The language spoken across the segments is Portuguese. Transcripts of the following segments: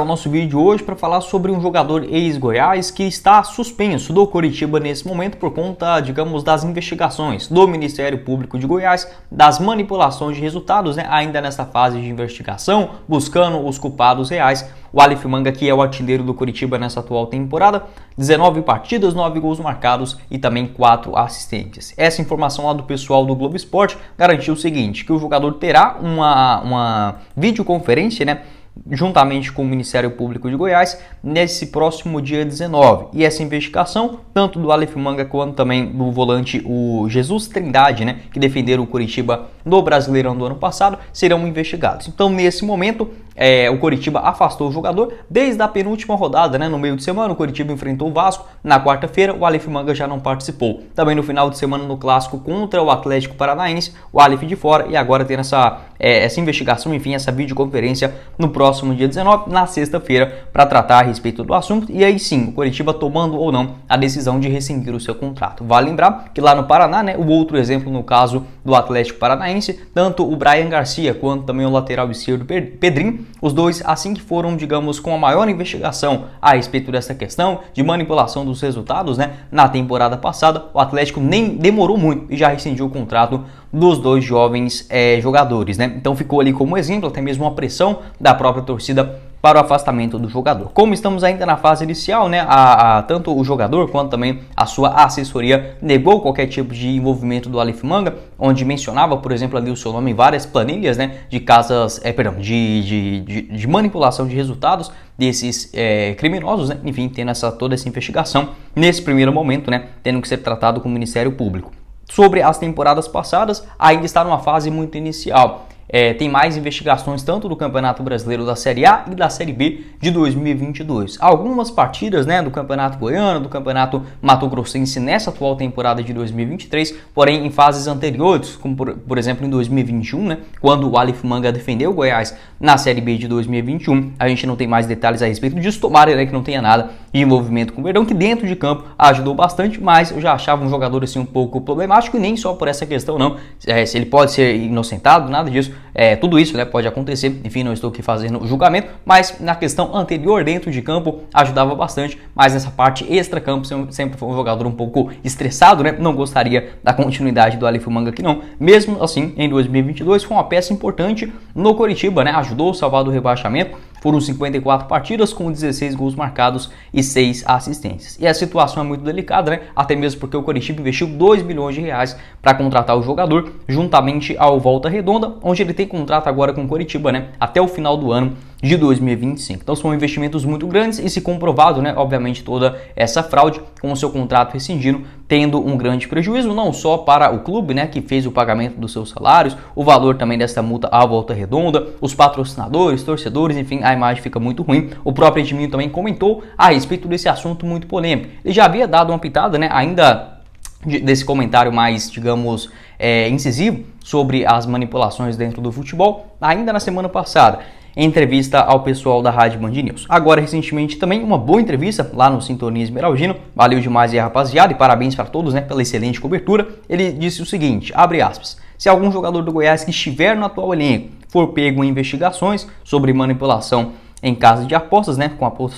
O nosso vídeo hoje para falar sobre um jogador ex-Goiás que está suspenso do Coritiba nesse momento por conta, digamos, das investigações do Ministério Público de Goiás, das manipulações de resultados, ainda nessa fase de investigação, buscando os culpados reais. O Aleph Manga, que é o artilheiro do Coritiba nessa atual temporada, 19 partidas, 9 gols marcados e também 4 assistências. Essa informação lá do pessoal do Globo Esporte garantiu o seguinte, que o jogador terá uma videoconferência, juntamente com o Ministério Público de Goiás, nesse próximo dia 19. E essa investigação, tanto do Aleph Manga quanto também do volante o Jesus Trindade, que defenderam o Coritiba no Brasileirão do ano passado, serão investigados. Então, nesse momento, o Coritiba afastou o jogador desde a penúltima rodada, no meio de semana. O Coritiba enfrentou o Vasco. Na quarta-feira, o Aleph Manga já não participou. Também no final de semana, no clássico contra o Atlético Paranaense, o Aleph de fora, e agora tendo essa investigação, enfim, essa videoconferência no próximo dia 19, na sexta-feira, para tratar a respeito do assunto. E aí sim, o Coritiba tomando ou não a decisão de rescindir o seu contrato. Vale lembrar que lá no Paraná, o outro exemplo no caso do Atlético Paranaense, tanto o Brian Garcia quanto também o lateral esquerdo Pedrinho, os dois, assim que foram, digamos, com a maior investigação a respeito dessa questão de manipulação dos resultados, na temporada passada, o Atlético nem demorou muito e já rescindiu o contrato dos dois jovens jogadores, Então ficou ali como exemplo, até mesmo uma pressão da própria torcida para o afastamento do jogador. Como estamos ainda na fase inicial, tanto o jogador quanto também a sua assessoria negou qualquer tipo de envolvimento do Aleph Manga, onde mencionava, por exemplo, ali o seu nome em várias planilhas, de casas, de manipulação de resultados desses criminosos, enfim, tendo toda essa investigação nesse primeiro momento, tendo que ser tratado com o Ministério Público. Sobre as temporadas passadas, ainda está numa fase muito inicial. Tem mais investigações tanto do Campeonato Brasileiro da Série A e da Série B de 2022. Algumas partidas do Campeonato Goiano, do Campeonato Mato Grossense nessa atual temporada de 2023, porém em fases anteriores, como por exemplo em 2021, quando o Aleph Manga defendeu o Goiás na Série B de 2021. A gente não tem mais detalhes a respeito disso, tomara que não tenha nada de envolvimento com o Verdão, que dentro de campo ajudou bastante, mas eu já achava um jogador assim um pouco problemático, e nem só por essa questão não, se ele pode ser inocentado, nada disso. Tudo isso pode acontecer, enfim, não estou aqui fazendo julgamento, mas na questão anterior, dentro de campo, ajudava bastante, mas nessa parte extra-campo sempre foi um jogador um pouco estressado, não gostaria da continuidade do Aleph Manga aqui não. Mesmo assim, em 2022 foi uma peça importante no Coritiba, ajudou a salvar do rebaixamento. Foram 54 partidas com 16 gols marcados e 6 assistências. E a situação é muito delicada, até mesmo porque o Coritiba investiu 2 milhões de reais para contratar o jogador, juntamente ao Volta Redonda, onde ele tem contrato agora com o Coritiba, até o final do ano de 2025. Então são investimentos muito grandes e, se comprovado, obviamente, toda essa fraude com o seu contrato rescindido, tendo um grande prejuízo, não só para o clube, que fez o pagamento dos seus salários, o valor também dessa multa à Volta Redonda, os patrocinadores, torcedores, enfim, a imagem fica muito ruim. O próprio Edminho também comentou a respeito desse assunto muito polêmico. Ele já havia dado uma pitada, ainda desse comentário mais, digamos, incisivo sobre as manipulações dentro do futebol, ainda na semana passada, em entrevista ao pessoal da Rádio Band News. Agora, recentemente, também uma boa entrevista lá no Sintonia Esmeraldino. Valeu demais aí, rapaziada, e parabéns para todos, pela excelente cobertura. Ele disse o seguinte, abre aspas: se algum jogador do Goiás que estiver no atual elenco for pego em investigações sobre manipulação em casas de apostas,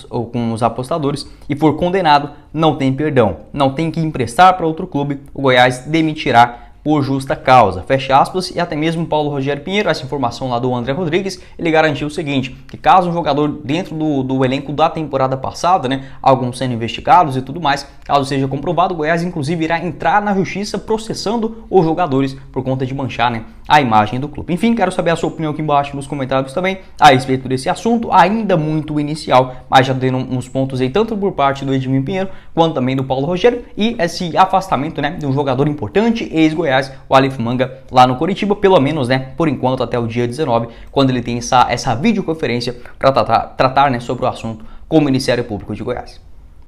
com os apostadores, e for condenado, não tem perdão, não tem que emprestar para outro clube, o Goiás demitirá por justa causa, fecha aspas. E até mesmo Paulo Rogério Pinheiro, essa informação lá do André Rodrigues, ele garantiu o seguinte, que caso um jogador dentro do elenco da temporada passada, alguns sendo investigados e tudo mais, caso seja comprovado, o Goiás inclusive irá entrar na justiça processando os jogadores por conta de manchar a imagem do clube. Enfim, quero saber a sua opinião aqui embaixo nos comentários também a respeito desse assunto, ainda muito inicial, mas já dando uns pontos aí tanto por parte do Edminho Pinheiro quanto também do Paulo Rogério, e esse afastamento de um jogador importante, ex-Goiás, o Aleph Manga, lá no Coritiba, pelo menos, por enquanto, até o dia 19, quando ele tem essa videoconferência para tratar sobre o assunto com o Ministério Público de Goiás.